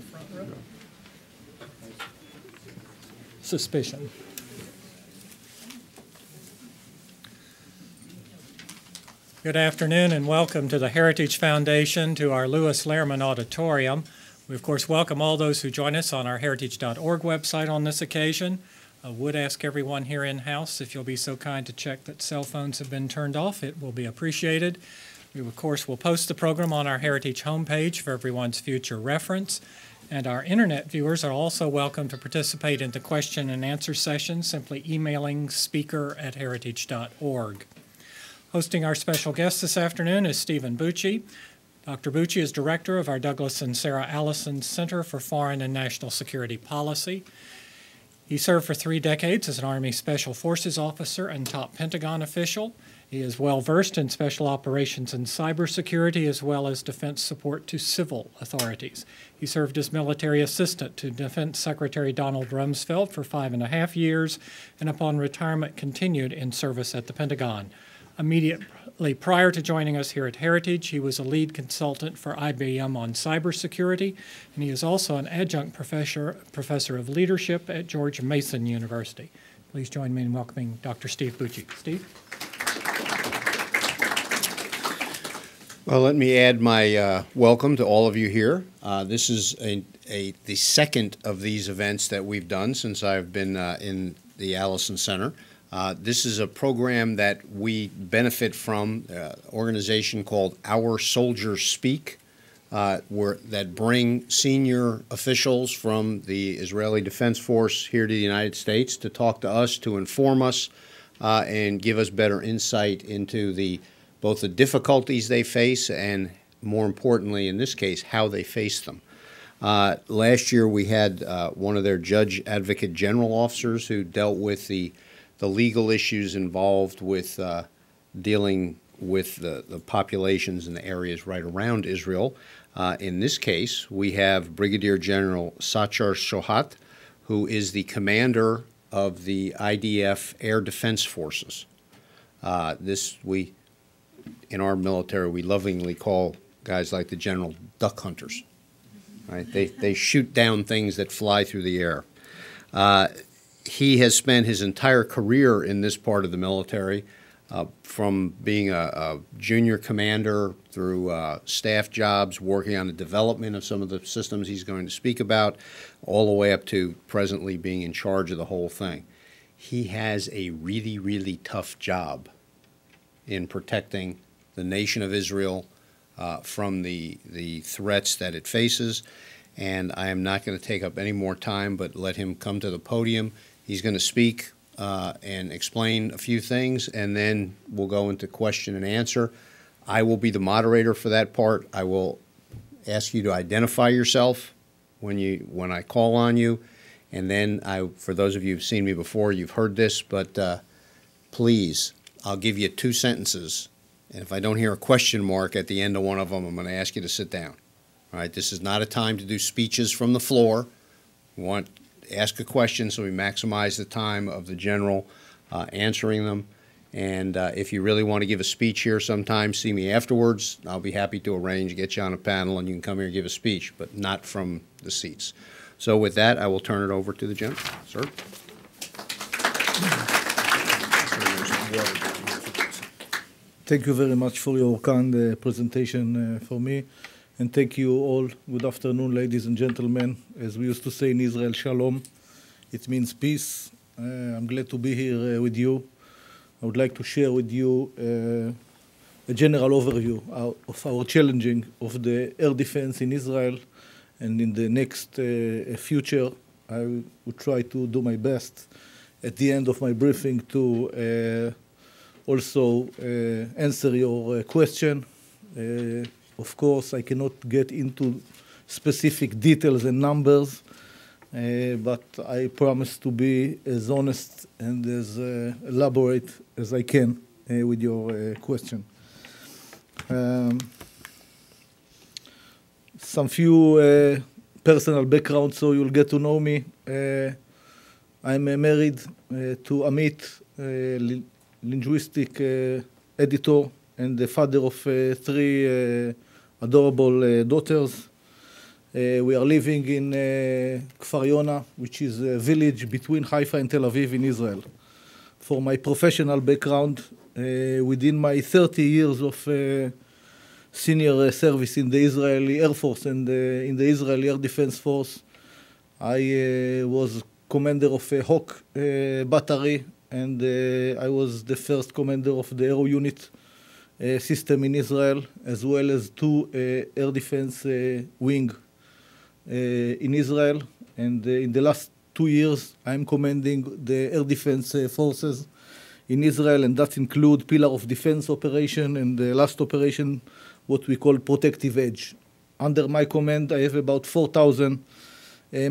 the front row. Suspicion. Good afternoon and welcome to the Heritage Foundation, to our Louis Lehrman Auditorium. We, of course, welcome all those who join us on our heritage.org website on this occasion. I would ask everyone here in-house if you'll be so kind to check that cell phones have been turned off. It will be appreciated. We, of course, will post the program on our Heritage homepage for everyone's future reference. And our Internet viewers are also welcome to participate in the question and answer session, simply emailing speaker@heritage.org. Hosting our special guest this afternoon is Stephen Bucci. Dr. Bucci is director of our Douglas and Sarah Allison Center for Foreign and National Security Policy. He served for 3 decades as an Army Special Forces officer and top Pentagon official. He is well-versed in special operations and cybersecurity, as well as defense support to civil authorities. He served as military assistant to Defense Secretary Donald Rumsfeld for 5.5 years, and upon retirement continued in service at the Pentagon. Immediately prior to joining us here at Heritage, he was a lead consultant for IBM on cybersecurity, and he is also an adjunct professor of leadership at George Mason University. Please join me in welcoming Dr. Steve Bucci. Steve? Well, let me add my welcome to all of you here. This is the second of these events that we've done since I've been in the Allison Center. This is a program that we benefit from, an organization called Our Soldiers Speak, that bring senior officials from the Israeli Defense Force here to the United States to talk to us, to inform us, and give us better insight into both the difficulties they face and, more importantly in this case, how they face them. Last year we had one of their Judge Advocate General officers who dealt with the legal issues involved with dealing with the populations in the areas right around Israel. In this case, we have Brigadier General Sachar Shohat, who is the commander of the IDF Air Defense Forces. In our military, we lovingly call guys like the general duck hunters. Right? They shoot down things that fly through the air. He has spent his entire career in this part of the military, from being a junior commander through staff jobs, working on the development of some of the systems he's going to speak about, all the way up to presently being in charge of the whole thing. He has a really, really tough job in protecting the nation of Israel from the threats that it faces. And I am not going to take up any more time, but let him come to the podium. He's going to speak and explain a few things, and then we'll go into question and answer. I will be the moderator for that part. I will ask you to identify yourself when I call on you, and then for those of you who've seen me before, you've heard this, but please, I'll give you 2 sentences, and if I don't hear a question mark at the end of one of them, I'm going to ask you to sit down. All right, this is not a time to do speeches from the floor. We want to ask a question so we maximize the time of the general answering them. And if you really want to give a speech here sometime, see me afterwards. I'll be happy to arrange, get you on a panel, and you can come here and give a speech, but not from the seats. So with that, I will turn it over to the general. Sir. Thank you very much for your kind presentation for me. And thank you all. Good afternoon, ladies and gentlemen. As we used to say in Israel, shalom. It means peace. I'm glad to be here with you. I would like to share with you a general overview of our challenging of the air defense in Israel. And in the next future, I will try to do my best at the end of my briefing to also answer your question. Of course, I cannot get into specific details and numbers, but I promise to be as honest and as elaborate as I can with your question. Some few personal background so you'll get to know me. I'm married to Amit, linguistic editor and the father of 3 adorable daughters. We are living in Kfar Yona, which is a village between Haifa and Tel Aviv in Israel. For my professional background, within my 30 years of senior service in the Israeli Air Force and in the Israeli Air Defense Force, I was commander of a Hawk battery, and I was the first commander of the Aero Unit system in Israel, as well as 2 air defense wing in Israel. And in the last 2 years, I'm commanding the air defense forces in Israel, and that include Pillar of Defense operation and the last operation, what we call Protective Edge. Under my command, I have about 4,000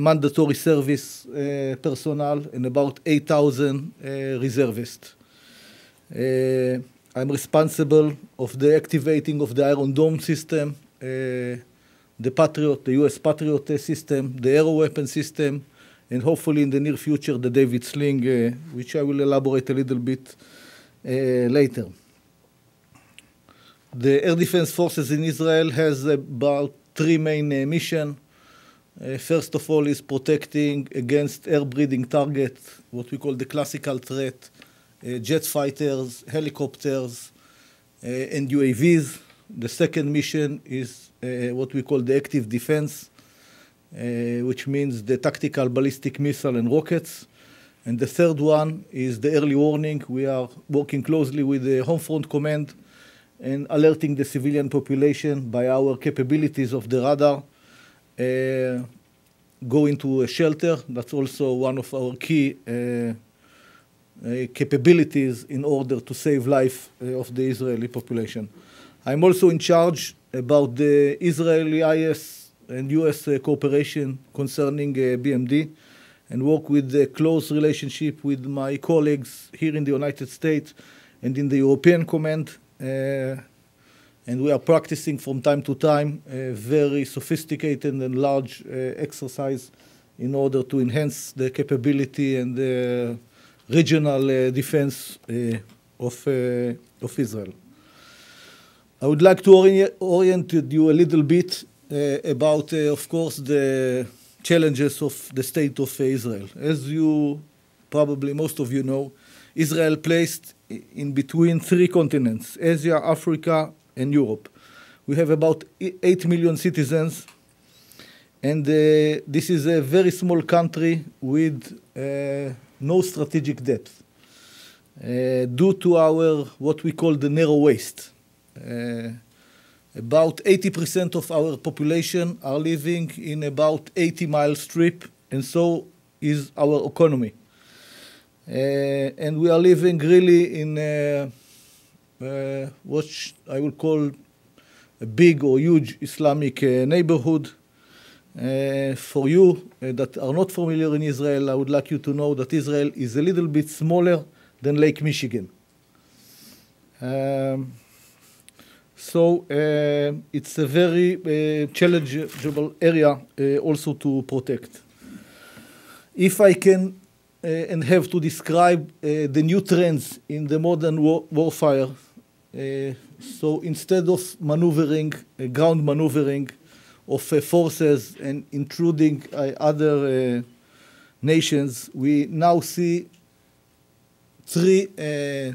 mandatory service personnel and about 8,000 reservists. I'm responsible of the activating of the Iron Dome system, the Patriot, the US Patriot system, the Aero Weapon system, and hopefully in the near future, the David Sling, which I will elaborate a little bit later. The Air Defense Forces in Israel has about 3 main missions. First of all is protecting against air-breathing targets, what we call the classical threat, jet fighters, helicopters, and UAVs. The second mission is what we call the active defense, which means the tactical ballistic missile and rockets. And the third one is the early warning. We are working closely with the Home Front Command and alerting the civilian population by our capabilities of the radar. Go into a shelter. That's also one of our key capabilities in order to save life of the Israeli population. I'm also in charge about the Israeli IS and US cooperation concerning BMD, and work with a close relationship with my colleagues here in the United States and in the European Command. And we are practicing from time to time a very sophisticated and large exercise in order to enhance the capability and the regional defense of Israel. I would like to orient you a little bit about, of course, the challenges of the state of Israel. As you probably, most of you know, Israel placed in between 3 continents, Asia, Africa, and Europe. We have about 8 million citizens, and this is a very small country with no strategic depth due to our, what we call the narrow waist. About 80% of our population are living in about 80-mile strip, and so is our economy. And we are living really in what I would call a big or huge Islamic neighborhood. For you that are not familiar in Israel, I would like you to know that Israel is a little bit smaller than Lake Michigan. So it's a very challengeable area also to protect. If I can and have to describe the new trends in the modern warfare, so instead of maneuvering, ground maneuvering of forces and intruding other nations, we now see 3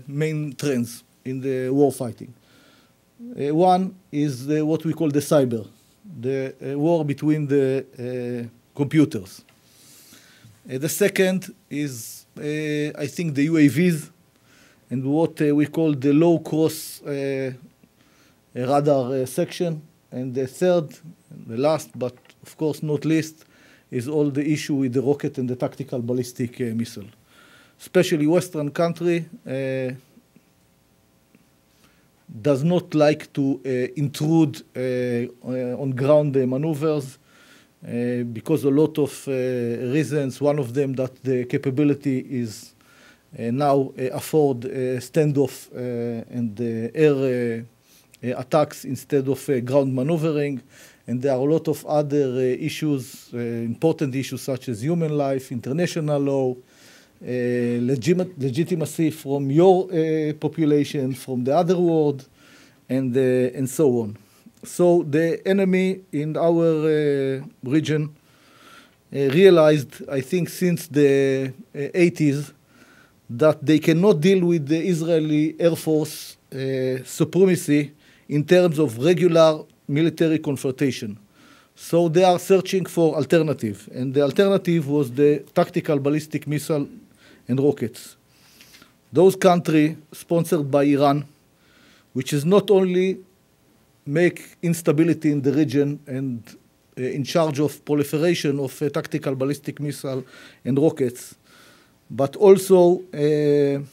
main trends in the war fighting. One is what we call the cyber, the war between the computers. The second is, I think, the UAVs and what we call the low cross radar section. And the third, the last, but of course not least, is all the issue with the rocket and the tactical ballistic missile. Especially Western country does not like to intrude on ground maneuvers because a lot of reasons. One of them that the capability is now afford standoff and air attacks instead of ground maneuvering. And there are a lot of other issues, important issues such as human life, international law, legitimacy from your population, from the other world, and so on. So the enemy in our region realized, I think since the 80s, that they cannot deal with the Israeli Air Force supremacy in terms of regular military confrontation. So they are searching for alternative, and the alternative was the tactical ballistic missile and rockets. Those countries sponsored by Iran, which is not only make instability in the region and in charge of proliferation of tactical ballistic missile and rockets, but also the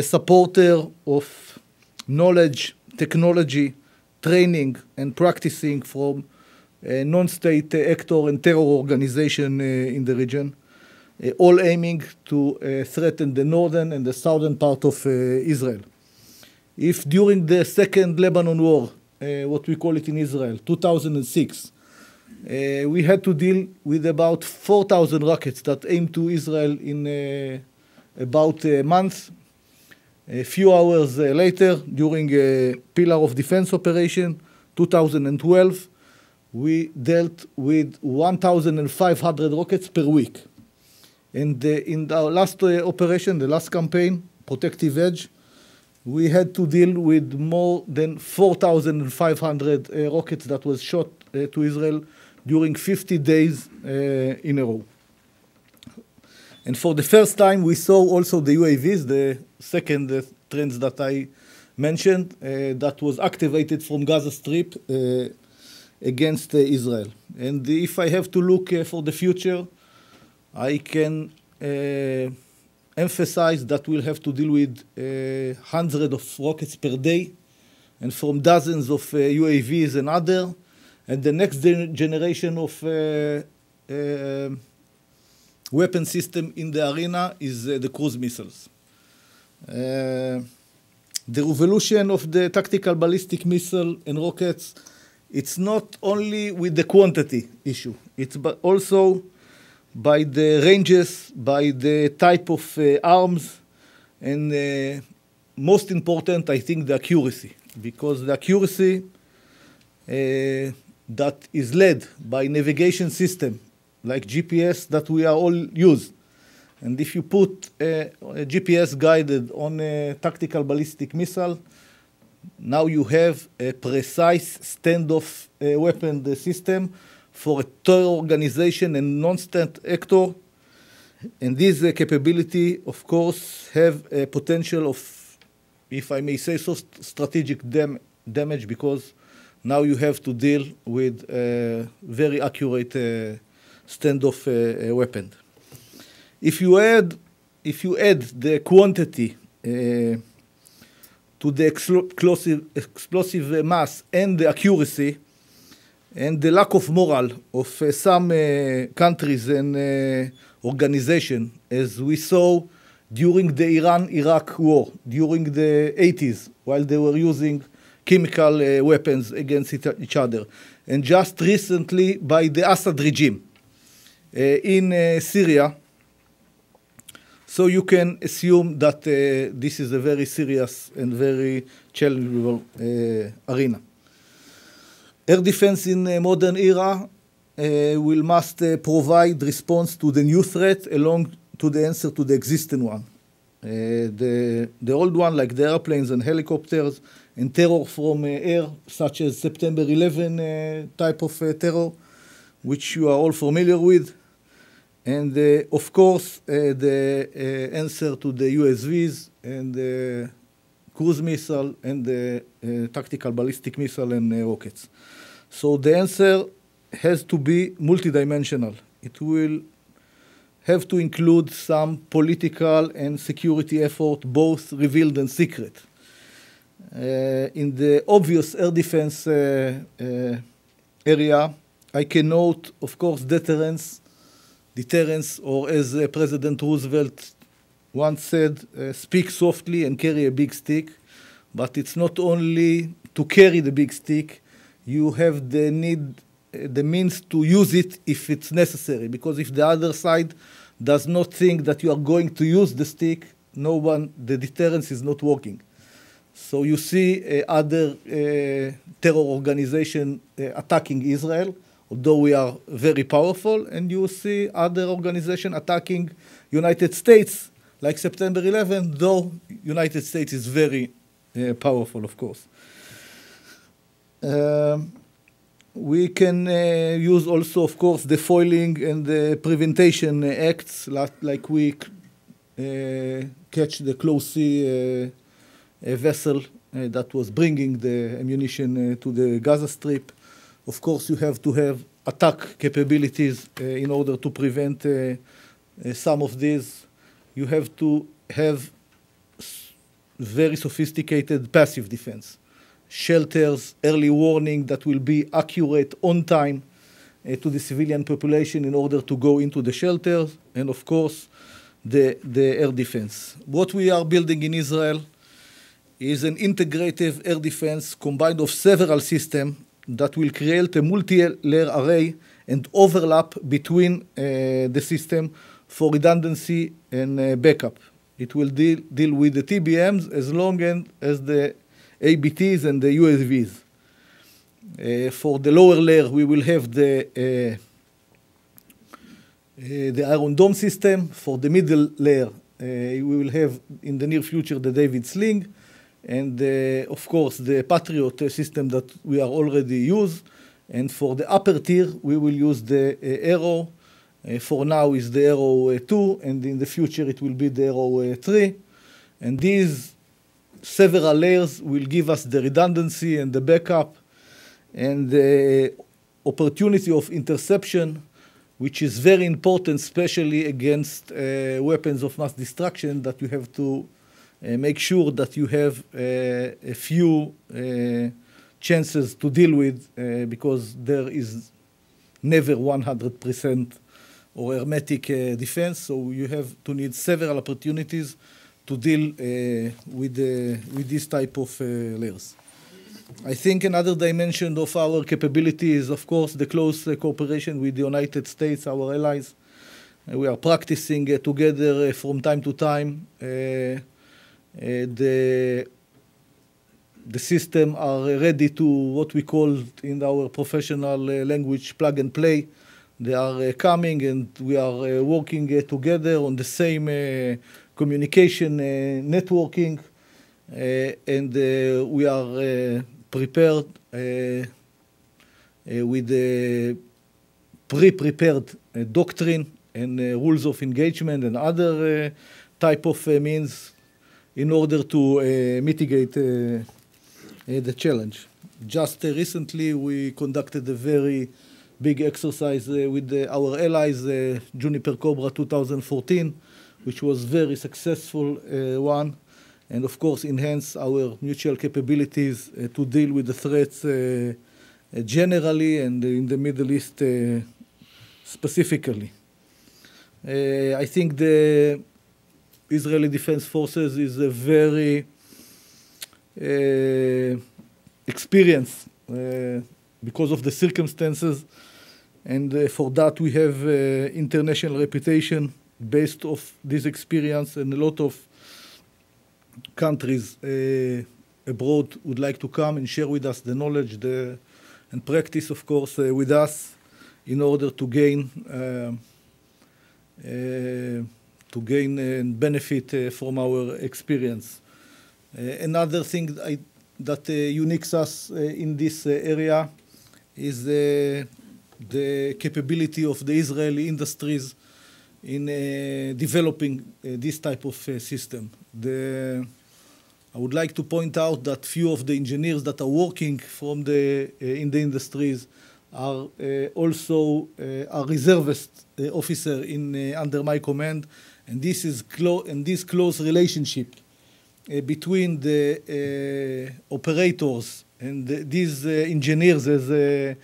supporter of knowledge, technology, training, and practicing from non-state actor and terror organization in the region, all aiming to threaten the northern and the southern part of Israel. If during the Second Lebanon War, what we call it in Israel, 2006, we had to deal with about 4,000 rockets that aimed to Israel in about a month. A few hours later, during a Pillar of Defense operation, 2012, we dealt with 1,500 rockets per week. And in our last operation, the last campaign, Protective Edge, we had to deal with more than 4,500 rockets that was shot to Israel during 50 days in a row. And for the first time, we saw also the UAVs, the second trends that I mentioned, that was activated from Gaza Strip against Israel. And if I have to look for the future, I can emphasize that we'll have to deal with hundreds of rockets per day and from dozens of UAVs and other. And the next generation of weapon system in the arena is the cruise missiles. The revolution of the tactical ballistic missile and rockets, it's not only with the quantity issue, it's also by the ranges, by the type of arms, and most important, I think, the accuracy, because the accuracy that is led by navigation system, like GPS that we are all use. And if you put a GPS guided on a tactical ballistic missile, now you have a precise standoff weapon system for a terror organization and non-state actor. And this capability, of course, have a potential of, if I may say so, strategic damage, because now you have to deal with a very accurate standoff weapon. If you add the quantity to the explosive mass and the accuracy and the lack of morale of some countries and organizations, as we saw during the Iran-Iraq war, during the 80s, while they were using chemical weapons against each other, and just recently by the Assad regime in Syria. So you can assume that this is a very serious and very challenging arena. Air defense in a modern era must provide response to the new threat along to the answer to the existing one. The old one, like the airplanes and helicopters, and terror from air, such as September 11 type of terror, which you are all familiar with. And of course, the answer to the USVs and the cruise missile and the tactical ballistic missile and rockets. So the answer has to be multidimensional. It will have to include some political and security effort, both revealed and secret. In the obvious air defense area, I can note, of course, deterrence, or as President Roosevelt once said, speak softly and carry a big stick. But it's not only to carry the big stick, you have the means to use it if it's necessary. Because if the other side does not think that you are going to use the stick, the deterrence is not working. So you see other terror organization attacking Israel, although we are very powerful, and you see other organization attacking United States, like September 11, though United States is very powerful, of course. We can use also, of course, the foiling and the prevention acts, like we catch the close sea vessel that was bringing the ammunition to the Gaza Strip. Of course, you have to have attack capabilities in order to prevent some of these. You have to have very sophisticated passive defense. Shelters, early warning that will be accurate on time to the civilian population in order to go into the shelters, and of course, the air defense. What we are building in Israel is an integrative air defense combined of several systems that will create a multi-layer array and overlap between the system for redundancy and backup. It will deal with the TBMs as long as the ABTs and the UAVs. For the lower layer, we will have the Iron Dome system. For the middle layer, we will have in the near future the David Sling, and of course the Patriot system that we are already used. And for the upper tier, we will use the Arrow. For now is the Arrow 2, and in the future it will be the Arrow 3. And these several layers will give us the redundancy and the backup and the opportunity of interception, which is very important, especially against weapons of mass destruction, that you have to make sure that you have a few chances to deal with, because there is never 100% or hermetic defense. So you have to need several opportunities to deal with this type of layers. I think another dimension of our capability is, of course, the close cooperation with the United States, our allies. We are practicing together from time to time. The system are ready to what we call in our professional language plug and play. They are coming, and we are working together on the same communication networking, and we are prepared with a pre-prepared doctrine and rules of engagement and other type of means in order to mitigate the challenge. Just recently, we conducted a very big exercise with our allies, Juniper Cobra 2014, which was very successful one, and of course enhance our mutual capabilities to deal with the threats generally and in the Middle East specifically. I think the Israeli Defense Forces is a very experienced because of the circumstances, and for that we have international reputation based off this experience, and a lot of countries abroad would like to come and share with us the knowledge and practice, of course, with us in order to gain and benefit from our experience. Another thing that uniques us in this area is the capability of the Israeli industries in developing this type of system. I would like to point out that few of the engineers that are working in the industries are also a reservist officer under my command, and this close relationship between the operators and these engineers as a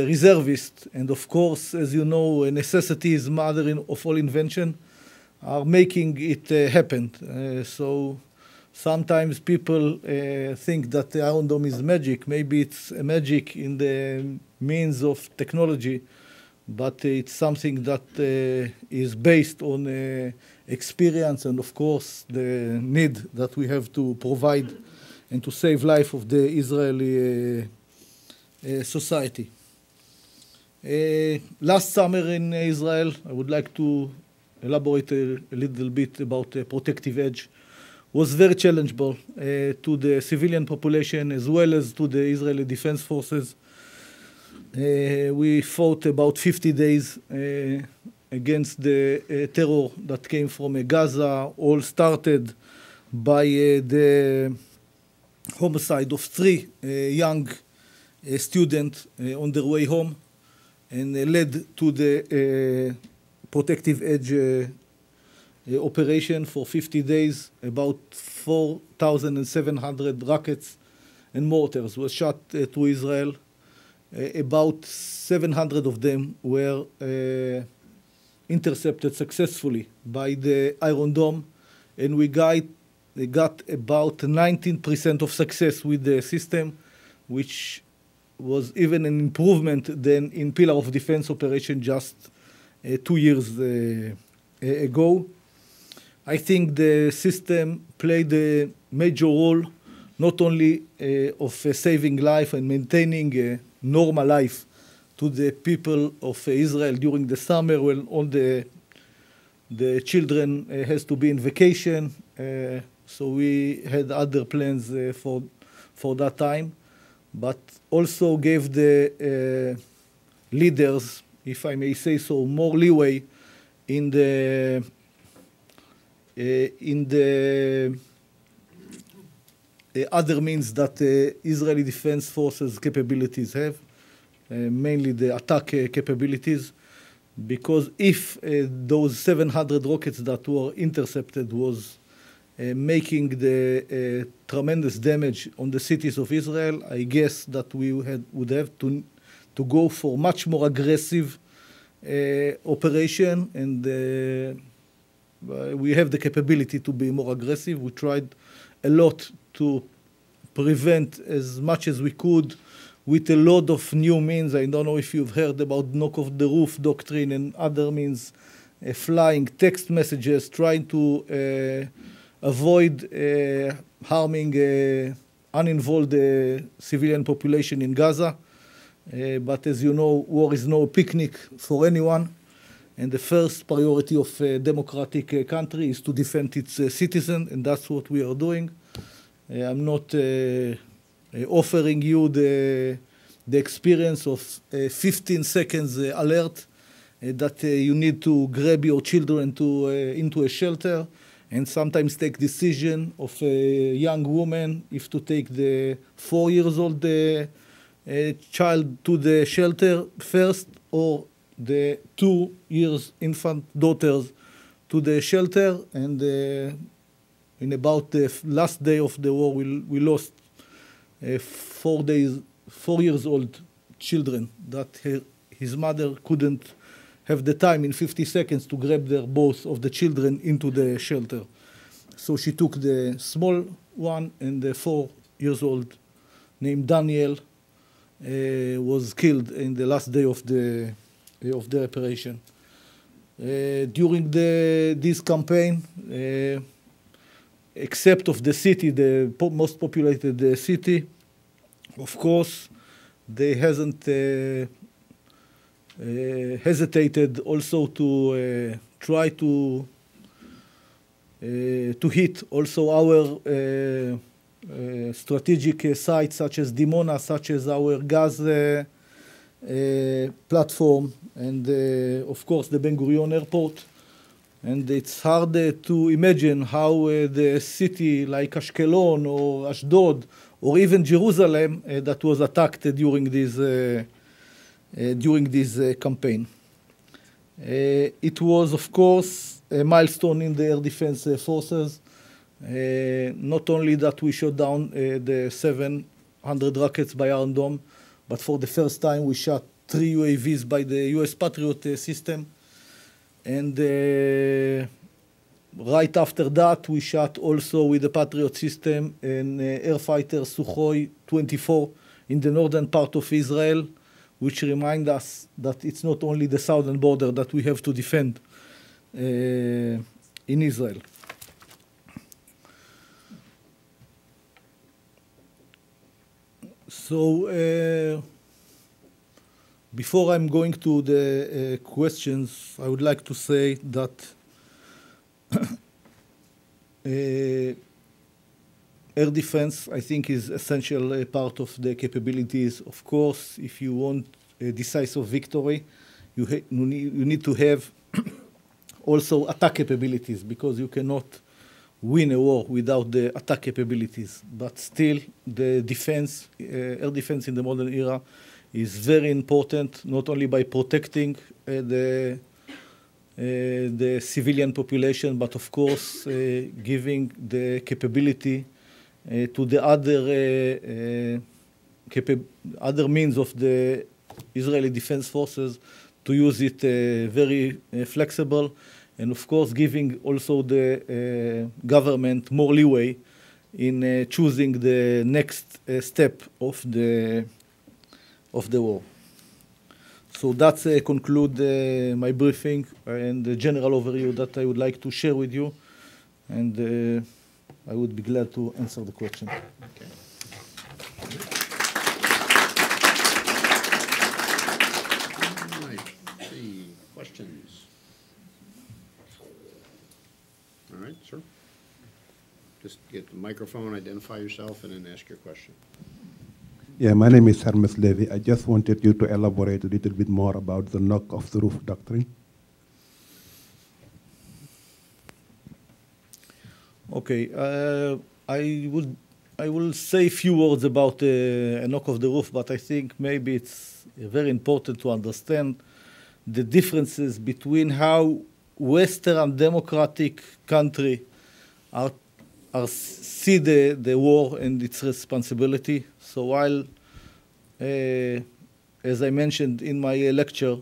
reservist, and of course, as you know, necessity is mother of all invention, are making it happen. So sometimes people think that the Iron Dome is magic. Maybe it's a magic in the means of technology, but it's something that is based on experience and, of course, the need that we have to provide and to save life of the Israeli society. Last summer in Israel, I would like to elaborate a little bit about the protective edge. Was very challengeable to the civilian population as well as to the Israeli Defense Forces. We fought about 50 days against the terror that came from Gaza. All started by the homicide of 3 young students on their way home, and led to the protective edge operation for 50 days. About 4,700 rockets and mortars were shot to Israel. About 700 of them were intercepted successfully by the Iron Dome, and we got about 19% of success with the system, which was even an improvement than in Pillar of Defense operation just 2 years ago. I think the system played a major role, not only of saving life and maintaining a normal life to the people of Israel during the summer when all the children has to be in vacation. So we had other plans for that time, but also gave the leaders, if I may say so, more leeway in the other means that Israeli Defense Forces capabilities have, mainly the attack capabilities, because if those 700 rockets that were intercepted was making the tremendous damage on the cities of Israel, I guess that we would have to go for much more aggressive operation, and we have the capability to be more aggressive. We tried a lot to prevent as much as we could with a lot of new means. I don't know if you've heard about knock off the roof doctrine and other means, flying text messages, trying to avoid harming uninvolved civilian population in Gaza. But as you know, war is no picnic for anyone. And the first priority of a democratic country is to defend its citizens, and that's what we are doing. I'm not offering you the experience of 15 seconds alert that you need to grab your children into a shelter, and sometimes take decision of a young woman if to take the 4-year-old child to the shelter first, or the 2 years infant daughters to the shelter. And in about the last day of the war, we lost 4 years old children that his mother couldn't have the time in 50 seconds to grab both of the children into the shelter. So she took the small one, and the 4 years old named Daniel was killed in the last day of the operation. During this campaign, except of the city, the most populated city, of course, they hasn't hesitated also to try to hit also our strategic sites, such as Dimona, such as our gas platform, and of course the Ben Gurion airport. And it's hard to imagine how the city like Ashkelon or Ashdod or even Jerusalem that was attacked during this campaign. It was, of course, a milestone in the air defense forces. Not only that we shot down the 700 rockets by Iron Dome, but for the first time we shot 3 UAVs by the US Patriot system. And right after that, we shot also with the Patriot system an air fighter Sukhoi 24 in the northern part of Israel, which remind us that it's not only the southern border that we have to defend in Israel. So before I'm going to the questions, I would like to say that air defense, I think, is essential part of the capabilities. Of course, if you want a decisive victory, you need to have also attack capabilities, because you cannot win a war without the attack capabilities. But still, the defense, air defense in the modern era is very important, not only by protecting the civilian population, but of course giving the capability to the other means of the Israeli Defense Forces to use it very flexible, and of course giving also the government more leeway in choosing the next step of the war. So that's conclude my briefing and the general overview that I would like to share with you, and I would be glad to answer the question. Okay. All right. See, questions? All right, sir. Just get the microphone, identify yourself, and then ask your question. Yeah, my name is Hermes Levy. I just wanted you to elaborate a little bit more about the knock off the roof doctrine. Okay, I will say a few words about a knock off the roof, but I think maybe it's very important to understand the differences between how Western democratic country see the war and its responsibility. So while, as I mentioned in my lecture,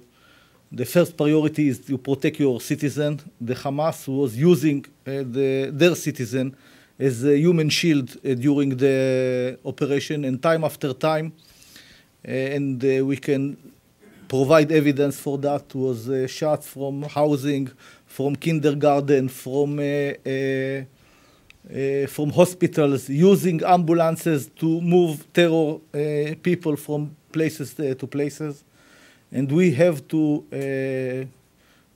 the first priority is to protect your citizen, the Hamas was using their citizen as a human shield during the operation, and time after time, and we can provide evidence for that, was shots from housing, from kindergarten, from hospitals, using ambulances to move terror people from places to places. And we have to,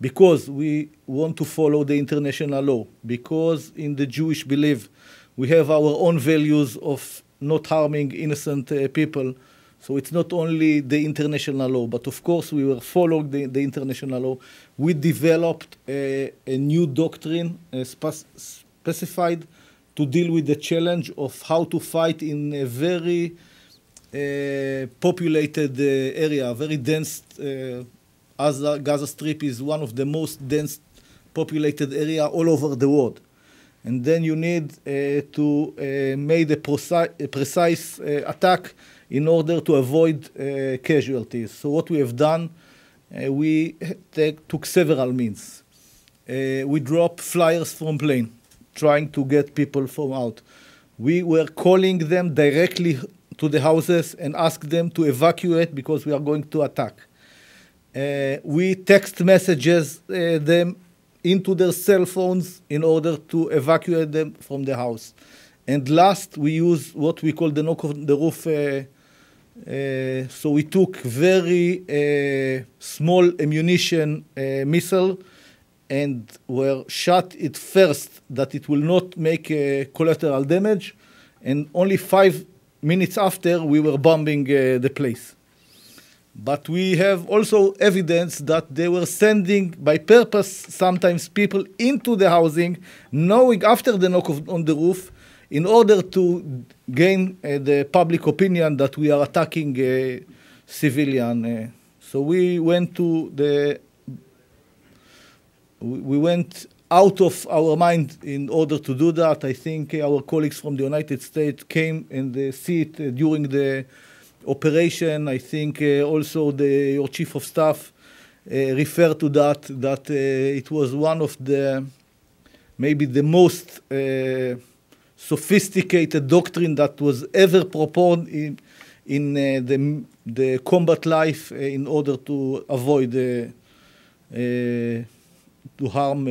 because we want to follow the international law, because in the Jewish belief we have our own values of not harming innocent people. So it's not only the international law, but of course we were following the international law. We developed a new doctrine specified to deal with the challenge of how to fight in a very populated area, very dense. Gaza Strip is one of the most dense populated area all over the world. And then you need to make a precise attack in order to avoid casualties. So what we have done, we took several means. We dropped flyers from plane, trying to get people from out. We were calling them directly to the houses and ask them to evacuate because we are going to attack. We text messages them into their cell phones in order to evacuate them from the house. And last, we use what we call the knock on the roof. So we took very small ammunition missile and were shot it first that it will not make collateral damage. And only 5 minutes after, we were bombing the place. But we have also evidence that they were sending by purpose sometimes people into the housing, knowing after the knock on the roof, in order to gain the public opinion that we are attacking civilian. So we went out of our mind in order to do that. I think our colleagues from the United States came and see it during the operation. I think also your chief of staff referred to that it was one of the, maybe the most sophisticated doctrine that was ever proposed in the combat life in order to avoid to harm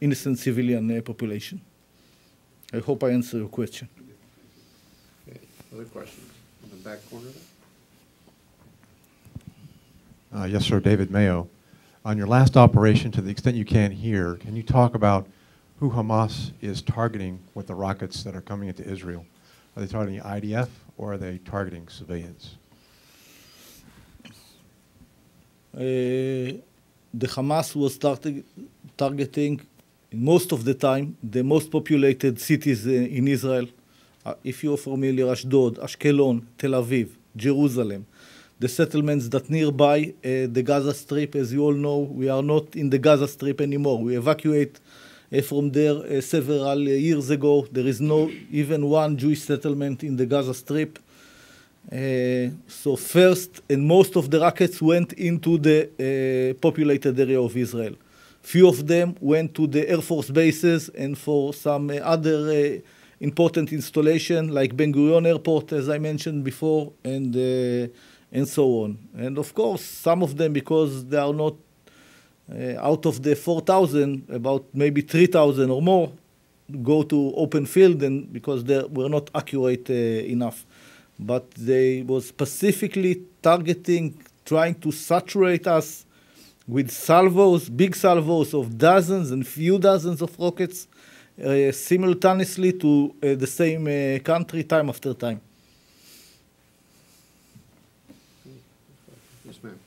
innocent civilian population. I hope I answered your question. Okay. Other questions? back corner there. Yes, sir, David Mayo. On your last operation, to the extent you can't hear, can you talk about who Hamas is targeting with the rockets that are coming into Israel? Are they targeting IDF or are they targeting civilians? The Hamas was targeting, most of the time, the most populated cities in Israel. If you're familiar, Ashdod, Ashkelon, Tel Aviv, Jerusalem, the settlements that nearby the Gaza Strip. As you all know, we are not in the Gaza Strip anymore. We evacuate from there several years ago. There is no even one Jewish settlement in the Gaza Strip. So first, and most of the rockets went into the populated area of Israel. Few of them went to the Air Force bases and for some other important installation like Ben Gurion Airport, as I mentioned before, and so on. And of course, some of them, because they are not out of the 4,000, about maybe 3,000 or more go to open field, and because they were not accurate enough. But they were specifically targeting, trying to saturate us with salvos, big salvos of dozens and few dozens of rockets simultaneously to the same country time after time. Yes, ma'am.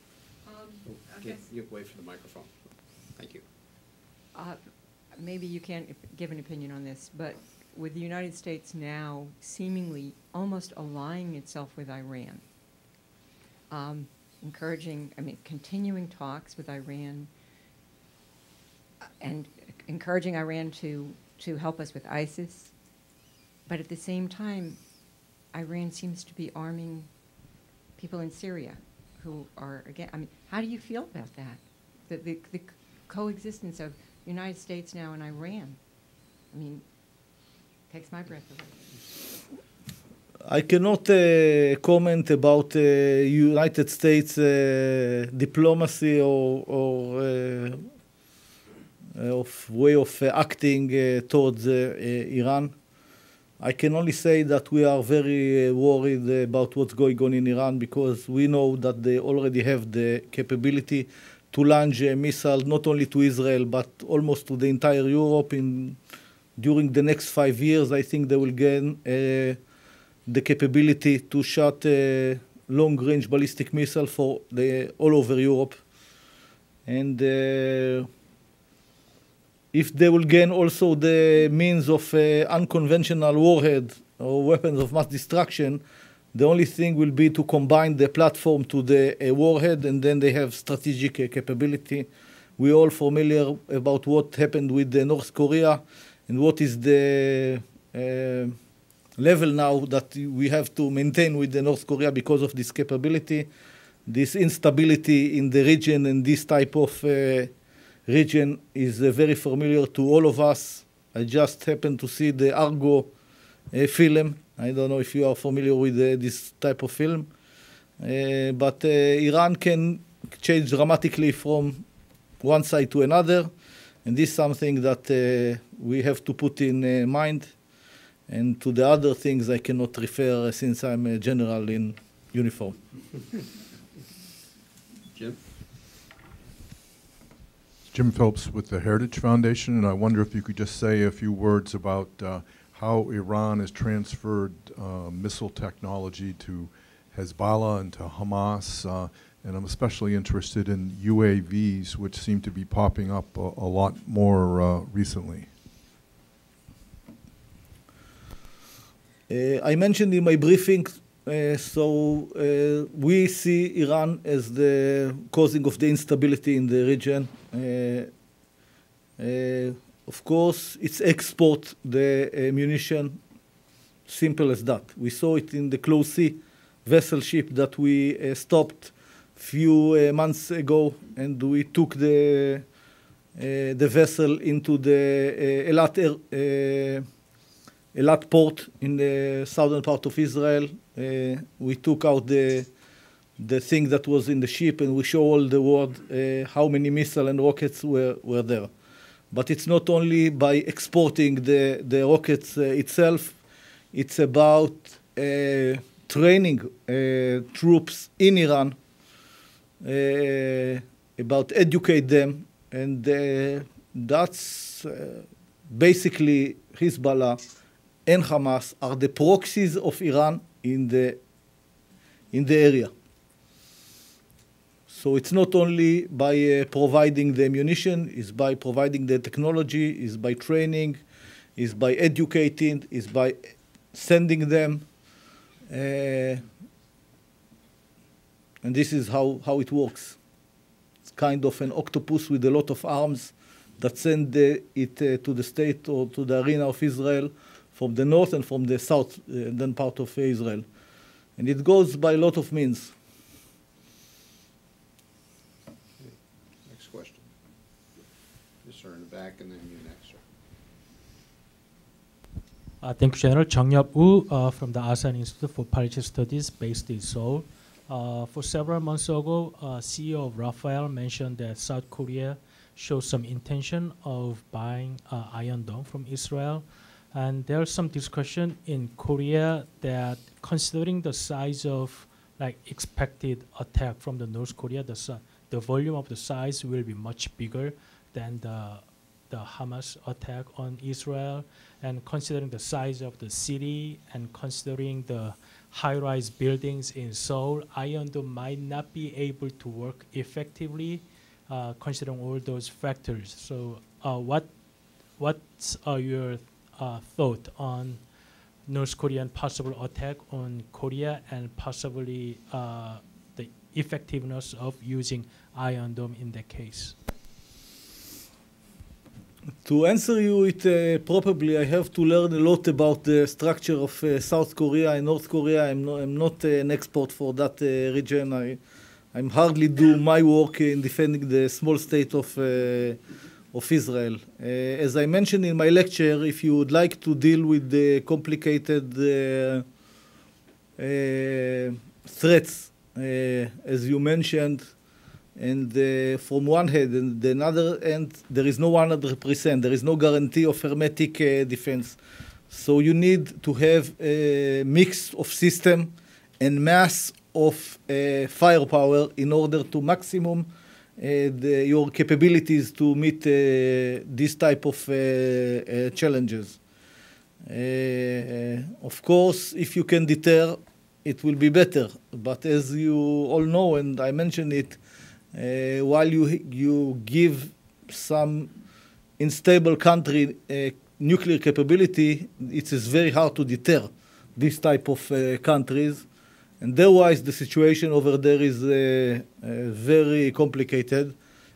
You wait for the microphone. Thank you. Maybe you can't give an opinion on this, but with the United States now seemingly almost allying itself with Iran, continuing talks with Iran and encouraging Iran to help us with ISIS, but at the same time, Iran seems to be arming people in Syria who are, again, how do you feel about that? The coexistence of the United States now and Iran, takes my breath away. I cannot comment about United States diplomacy or of way of acting towards Iran. I can only say that we are very worried about what's going on in Iran because we know that they already have the capability to launch a missile not only to Israel but almost to the entire Europe. During the next 5 years, I think they will gain the capability to shoot a long-range ballistic missile for all over Europe. And if they will gain also the means of unconventional warhead or weapons of mass destruction, the only thing will be to combine the platform to the warhead, and then they have strategic capability. We're all familiar about what happened with North Korea and what is the level now that we have to maintain with North Korea because of this capability. This instability in the region and this type of region is very familiar to all of us. I just happened to see the Argo film. I don't know if you are familiar with this type of film. But Iran can change dramatically from one side to another. And this is something that we have to put in mind. And to the other things I cannot refer since I'm a general in uniform. Jim? Jim Phelps with the Heritage Foundation, and I wonder if you could just say a few words about how Iran has transferred missile technology to Hezbollah and to Hamas, and I'm especially interested in UAVs, which seem to be popping up a lot more recently. I mentioned in my briefing, we see Iran as the causing of the instability in the region. Of course, it's export the munition, simple as that. We saw it in the close sea vessel ship that we stopped few months ago, and we took the vessel into the Eilat port in the southern part of Israel. We took out the thing that was in the ship, and we show all the world how many missiles and rockets were there. But it's not only by exporting the rockets itself. It's about training troops in Iran, about educate them, and that's basically Hezbollah and Hamas are the proxies of Iran in the area. So it's not only by providing the ammunition, it's by providing the technology, it's by training, it's by educating, it's by sending them. And this is how it works. It's kind of an octopus with a lot of arms that send it to the state or to the arena of Israel from the north and from the south, then part of Israel. And it goes by a lot of means. Next question. Yes, sir, in the back, and then you next, sir. Thank you, General. Chung Yup-woo from the ASEAN Institute for Policy Studies based in Seoul. For several months ago, CEO of Rafael mentioned that South Korea showed some intention of buying Iron Dome from Israel. And there's some discussion in Korea that considering the size of like expected attack from the North Korea, the volume of the size will be much bigger than the Hamas attack on Israel. And considering the size of the city and considering the high-rise buildings in Seoul, Iron Dome might not be able to work effectively considering all those factors. So what's your thought on North Korean possible attack on Korea and possibly the effectiveness of using Iron Dome in that case? To answer you, probably I have to learn a lot about the structure of South Korea and North Korea. I'm not an expert for that region. I'm hardly do my work in defending the small state of Israel. As I mentioned in my lecture, if you would like to deal with the complicated threats, as you mentioned, and from one hand and the other end, there is no 100%. There is no guarantee of hermetic defense. So you need to have a mix of system and mass of firepower in order to maximum your capabilities to meet this type of challenges. Of course, if you can deter, it will be better. But as you all know, and I mentioned it, while you give some unstable country nuclear capability, it is very hard to deter this type of countries. And otherwise, the situation over there is very complicated.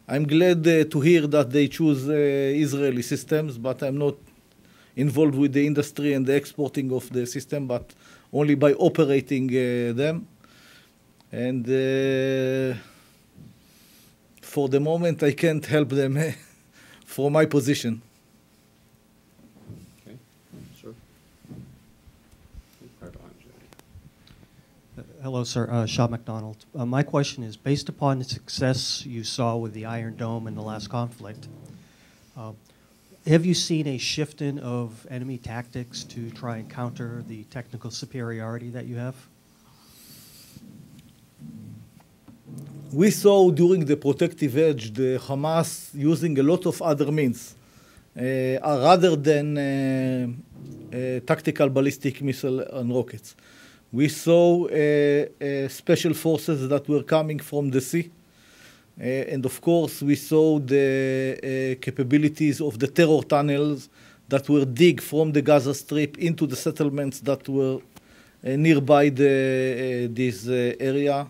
I'm glad to hear that they choose Israeli systems, but I'm not involved with the industry and the exporting of the system, but only by operating them. And for the moment, I can't help them from my position. Okay, sir. Right behind you. Hello, sir. Shaw McDonald. My question is, based upon the success you saw with the Iron Dome in the last conflict, have you seen a shift-in of enemy tactics to try and counter the technical superiority that you have? We saw during the protective edge the Hamas using a lot of other means, rather than tactical ballistic missile and rockets. We saw special forces that were coming from the sea. And of course, we saw the capabilities of the terror tunnels that were dig from the Gaza Strip into the settlements that were nearby this area.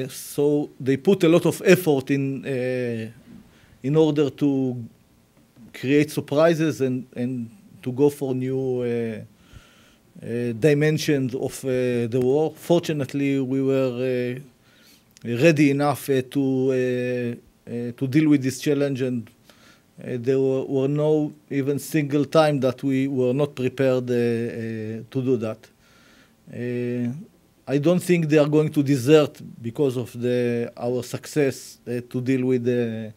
So they put a lot of effort in order to create surprises and to go for new dimensions of the war. Fortunately, we were ready enough to deal with this challenge, and there were no even single time that we were not prepared to do that. I don't think they are going to desert because of our success to deal with the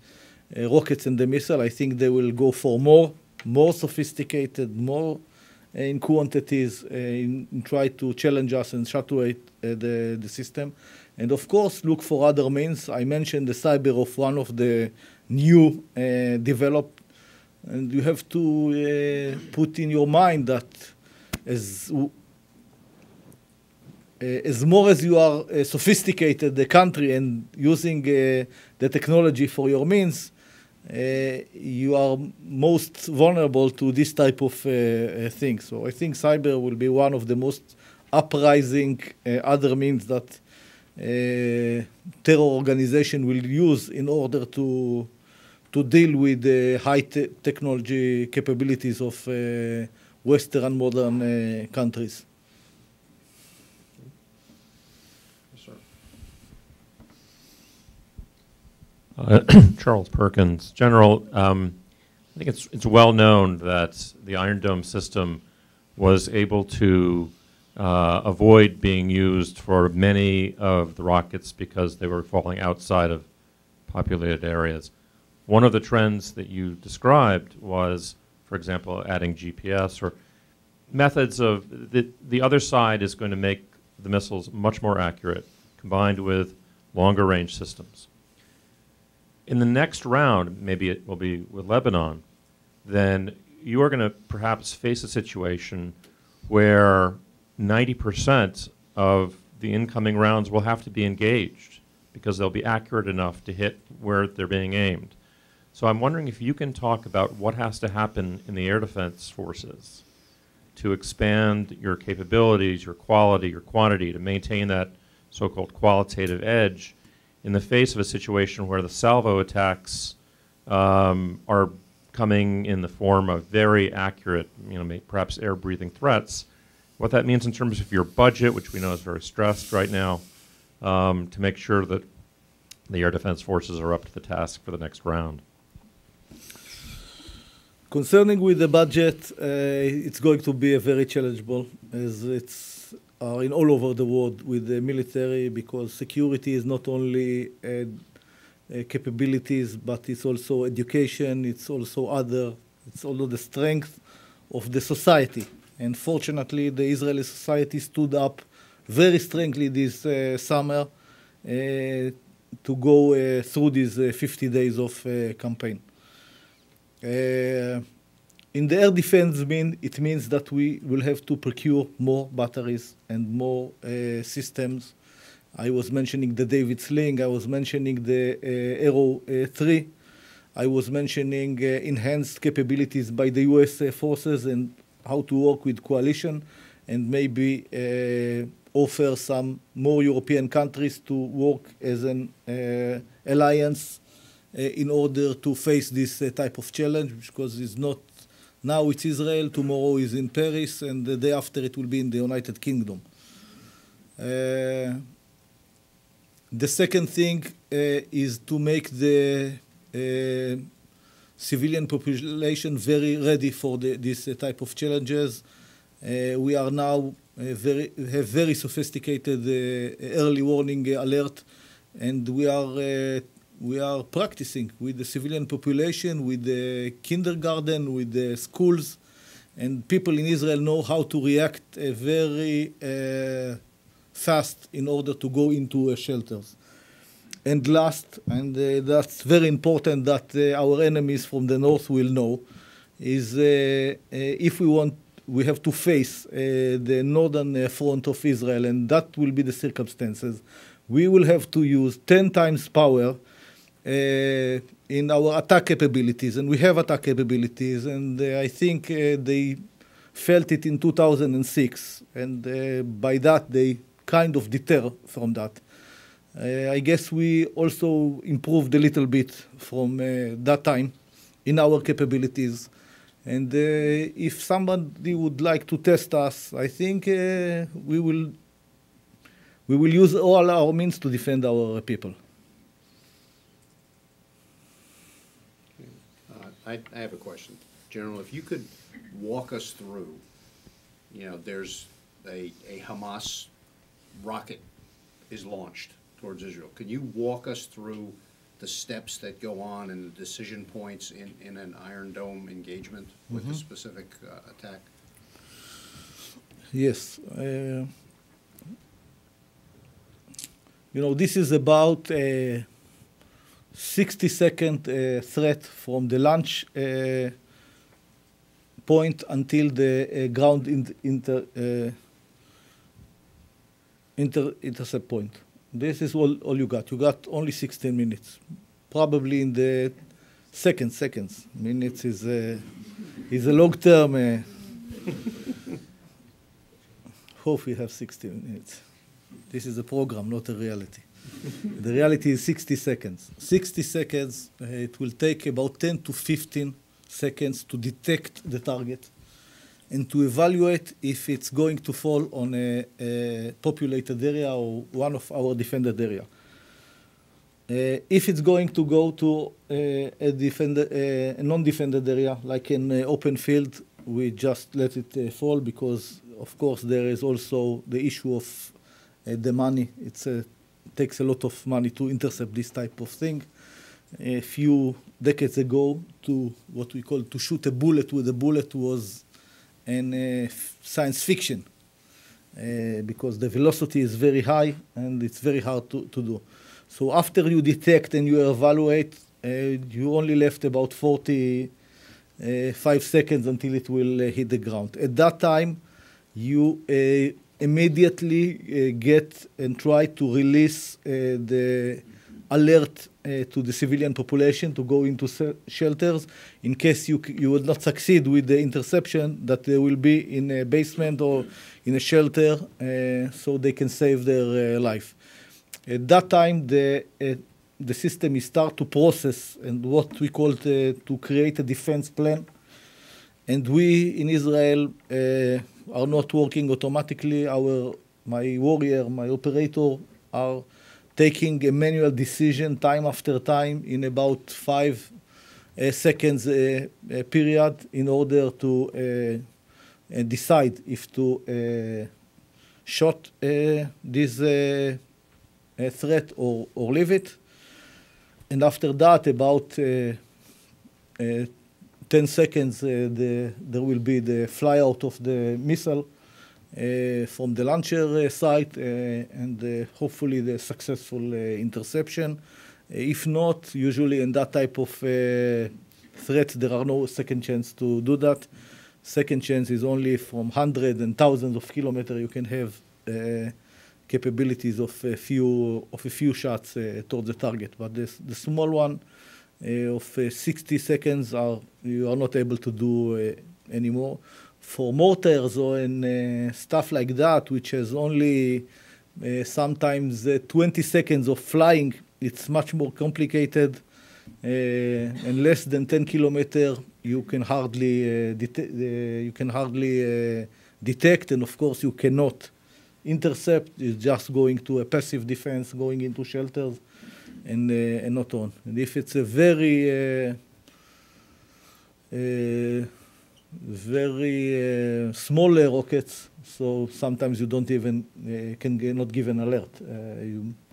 rockets and the missile. I think they will go for more sophisticated, more in quantities and try to challenge us and saturate the system. And of course, look for other means. I mentioned the cyber of one of the new developed, and you have to put in your mind that as more as you are sophisticated the country and using the technology for your means, you are most vulnerable to this type of thing. So I think cyber will be one of the most uprising other means that terror organization will use in order to deal with the high technology capabilities of Western modern countries. Charles Perkins. General, I think it's well known that the Iron Dome system was able to avoid being used for many of the rockets because they were falling outside of populated areas. One of the trends that you described was, for example, adding GPS or methods of the other side is going to make the missiles much more accurate, combined with longer range systems. In the next round, maybe it will be with Lebanon, then you are going to perhaps face a situation where 90% of the incoming rounds will have to be engaged because they'll be accurate enough to hit where they're being aimed. So I'm wondering if you can talk about what has to happen in the air defense forces to expand your capabilities, your quality, your quantity, to maintain that so-called qualitative edge in the face of a situation where the salvo attacks are coming in the form of very accurate, perhaps air-breathing threats. What that means in terms of your budget, which we know is very stressed right now, to make sure that the air defense forces are up to the task for the next round. Concerning with the budget, it's going to be a very challengeable, as it's in all over the world with the military, because security is not only capabilities, but it's also education, it's also the strength of the society. And fortunately, the Israeli society stood up very strongly this summer to go through these 50 days of campaign. In the air defense, it means that we will have to procure more batteries and more systems. I was mentioning the David Sling, I was mentioning the Arrow 3, I was mentioning enhanced capabilities by the US forces and how to work with coalition and maybe offer some more European countries to work as an alliance in order to face this type of challenge, because it's not, now it's Israel, tomorrow is in Paris, and the day after it will be in the United Kingdom. The second thing is to make the civilian population very ready for this type of challenges. We are now have very sophisticated early warning alert, and we are practicing with the civilian population, with the kindergarten, with the schools, and people in Israel know how to react very fast in order to go into shelters. And last, and that's very important that our enemies from the north will know, is if we have to face the northern front of Israel, and that will be the circumstances. We will have to use 10 times power in our attack capabilities, and we have attack capabilities, and I think they felt it in 2006, and by that they kind of deter from that. I guess we also improved a little bit from that time in our capabilities, and if somebody would like to test us, I think we will use all our means to defend our people. I have a question. General, if you could walk us through, there's a Hamas rocket is launched towards Israel. Could you walk us through the steps that go on and the decision points in an Iron Dome engagement with a specific attack? Yes. This is about 60-second threat from the launch point until the ground intercept point. This is all you got. You got only 16 minutes. Probably in the seconds. Minutes is a long term. Hope we have 16 minutes. This is a program, not a reality. The reality is 60 seconds. 60 seconds, it will take about 10 to 15 seconds to detect the target and to evaluate if it's going to fall on a populated area or one of our defended area. If it's going to go to a non-defended area, like an open field, we just let it fall because, of course, there is also the issue of the money. It takes a lot of money to intercept this type of thing. A few decades ago, what we call to shoot a bullet with a bullet was in science fiction because the velocity is very high and it's very hard to do. So after you detect and you evaluate, you only left about 45 seconds until it will hit the ground. At that time, you immediately get and try to release the alert to the civilian population to go into shelters in case you would not succeed with the interception, that they will be in a basement or in a shelter so they can save their life. At that time, the system is start to process and what we call to create a defense plan. And we in Israel are not working automatically. My warrior, my operator are taking a manual decision time after time in about 5 seconds period in order to decide if to shot this threat or leave it. And after that, about 10 seconds, there will be the fly out of the missile from the launcher site and hopefully the successful interception. If not, usually in that type of threat, there are no second chance to do that. Second chance is only from hundreds and thousands of kilometers. You can have capabilities of a few shots towards the target, but the small one of 60 seconds you are not able to do anymore. For mortars or stuff like that, which has only sometimes 20 seconds of flying, it's much more complicated. And less than 10 kilometers, you can hardly detect, and of course you cannot intercept. It's just going to a passive defense, going into shelters, and not on. And if it's a very smaller rockets, so sometimes you don't even not give an alert.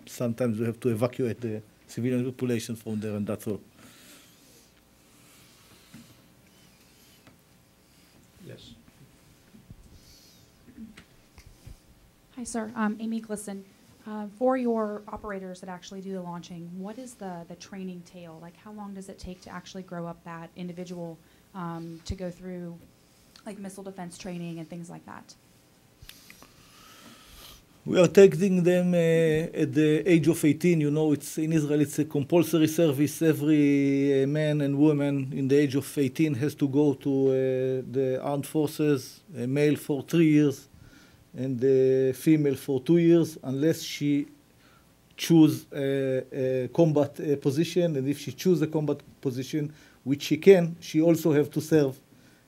Sometimes you have to evacuate the civilian population from there, and that's all. Yes. Hi, sir. Amy Glisson. For your operators that actually do the launching, what is the training tail? Like, how long does it take to actually grow up that individual to go through, like, missile defense training and things like that? We are taking them at the age of 18. You know, in Israel, it's a compulsory service. Every man and woman in the age of 18 has to go to the armed forces, a male for 3 years and a female for 2 years, unless she choose a combat position. And if she chooses a combat position, which she can, she also have to serve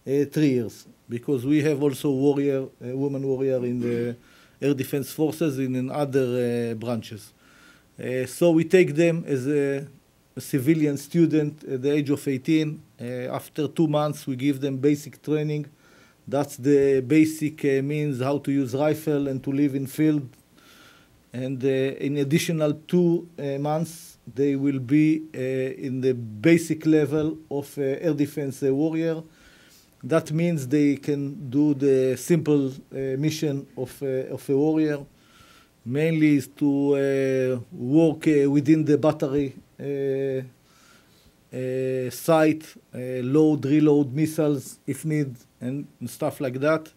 3 years, because we have also woman warrior in the Air Defense Forces and in other branches. So we take them as a civilian student at the age of 18. After 2 months, we give them basic training. That's the basic means how to use rifle and to live in field. And in additional 2 months, they will be in the basic level of air defense warrior. That means they can do the simple mission of a warrior. Mainly is to work within the battery site, load, reload missiles if need, and stuff like that.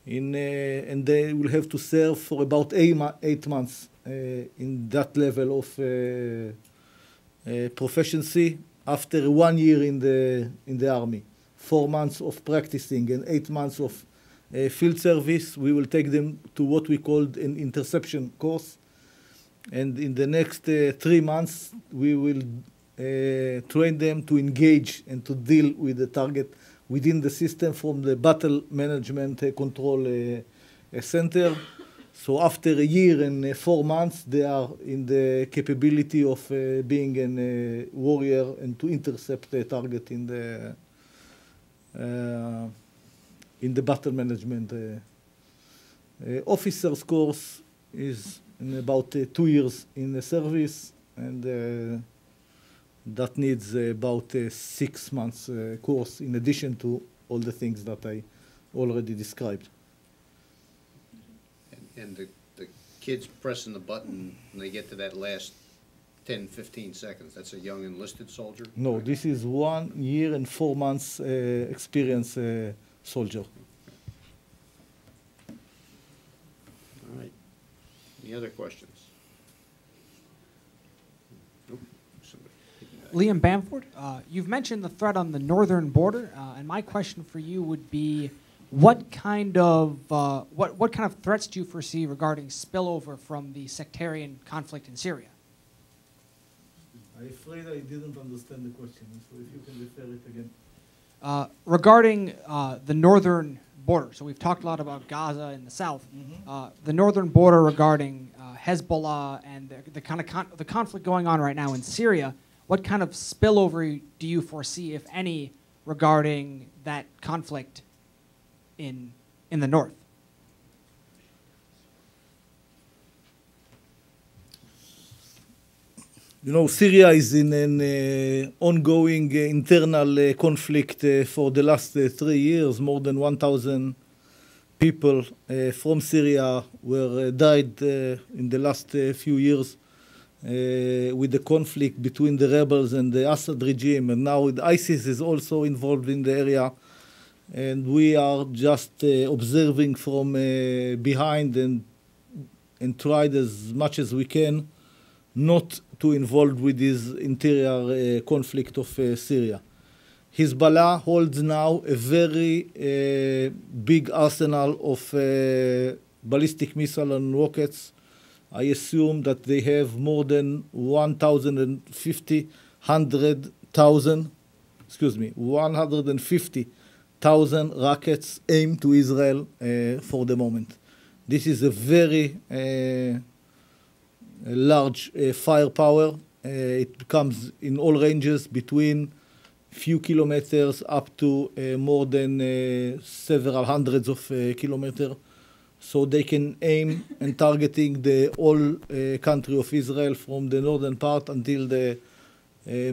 And they will have to serve for about 8 months in that level of proficiency. After 1 year in the army, 4 months of practicing and 8 months of field service, we will take them to what we called an interception course. And in the next 3 months, we will train them to engage and to deal with the target within the system from the battle management control center. So after a year and 4 months, they are in the capability of being a warrior and to intercept the target in the battle management. Officers course is in about 2 years in the service, and that needs about 6 months course in addition to all the things that I already described. And the kids pressing the button when they get to that last 10, 15 seconds, that's a young enlisted soldier? No, this is 1 year and 4 months experience soldier. All right. Any other questions? Nope. Somebody. Liam Bamford, you've mentioned the threat on the northern border, and my question for you would be, what kind of threats do you foresee regarding spillover from the sectarian conflict in Syria? I'm afraid I didn't understand the question, so if you can refer it again. Regarding the northern border, so we've talked a lot about Gaza in the south. The northern border regarding Hezbollah and the kind of the conflict going on right now in Syria, what kind of spillover do you foresee, if any, regarding that conflict in the north? You know, Syria is in an ongoing internal conflict for the last 3 years. More than 1,000 people from Syria were died in the last few years with the conflict between the rebels and the Assad regime. And now ISIS is also involved in the area. And we are just observing from behind and tried as much as we can not to involve with this interior conflict of Syria. Hezbollah holds now a very big arsenal of ballistic missiles and rockets. I assume that they have more than 150,000 rockets aimed to Israel for the moment. This is a very large firepower. It comes in all ranges between few kilometers up to more than several hundreds of kilometers. So they can aim and targeting the whole country of Israel from the northern part until the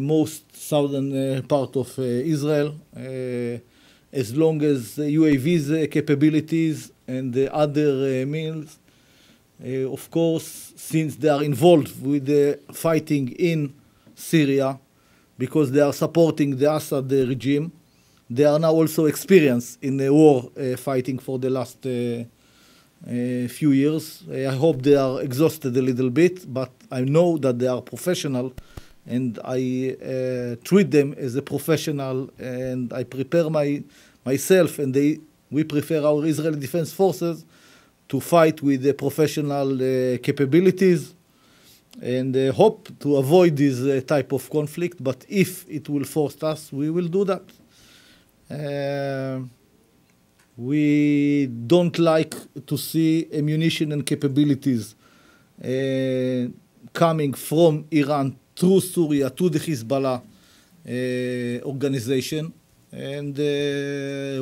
most southern part of Israel. As long as UAV's capabilities and the other means. Of course, since they are involved with the fighting in Syria, because they are supporting the Assad regime, they are now also experienced in the war fighting for the last few years. I hope they are exhausted a little bit, but I know that they are professional, and I treat them as a professional, and I prepare myself, and we prepare our Israeli Defense Forces to fight with the professional capabilities, and hope to avoid this type of conflict. But if it will force us, we will do that. We don't like to see ammunition and capabilities coming from Iran through Syria to the Hezbollah organization, and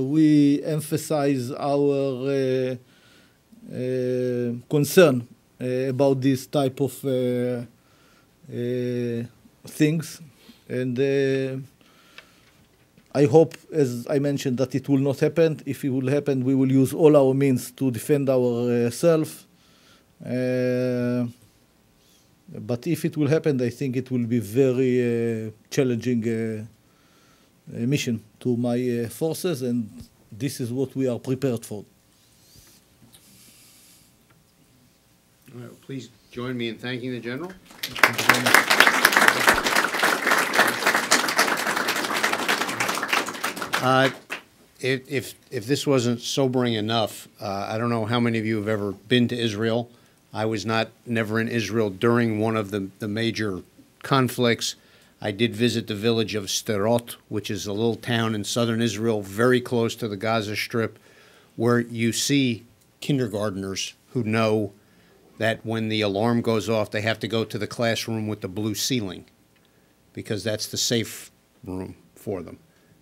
we emphasize our concern about this type of things. And I hope, as I mentioned, that it will not happen. If it will happen, we will use all our means to defend ourselves. But if it will happen, I think it will be very challenging mission to my forces, and this is what we are prepared for. All right, please join me in thanking the General. If this wasn't sobering enough, I don't know how many of you have ever been to Israel. I was never in Israel during one of the major conflicts. I did visit the village of Sderot, which is a little town in southern Israel, very close to the Gaza Strip, where you see kindergartners who know that when the alarm goes off, they have to go to the classroom with the blue ceiling, because that's the safe room for them.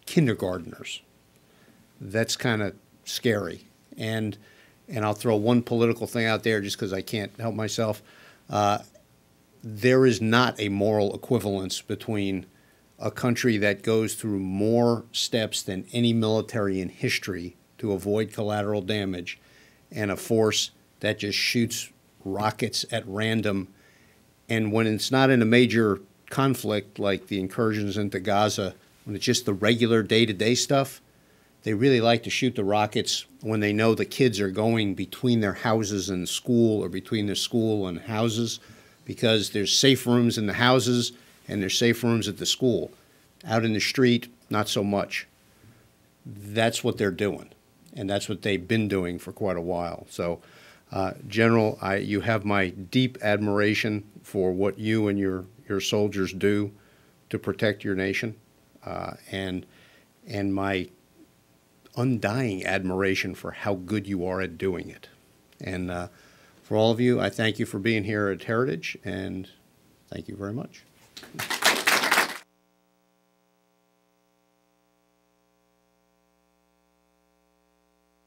Kindergartners. That's kind of scary. And I'll throw one political thing out there just because I can't help myself. There is not a moral equivalence between a country that goes through more steps than any military in history to avoid collateral damage and a force that just shoots rockets at random. And when it's not in a major conflict like the incursions into Gaza, when it's just the regular day-to-day stuff, they really like to shoot the rockets when they know the kids are going between their houses and school, or between their school and houses, because there's safe rooms in the houses and there's safe rooms at the school. Out in the street, not so much. That's what they're doing, and that's what they've been doing for quite a while. So, General, you have my deep admiration for what you and your soldiers do to protect your nation, and my undying admiration for how good you are at doing it. And for all of you, I thank you for being here at Heritage, and thank you very much.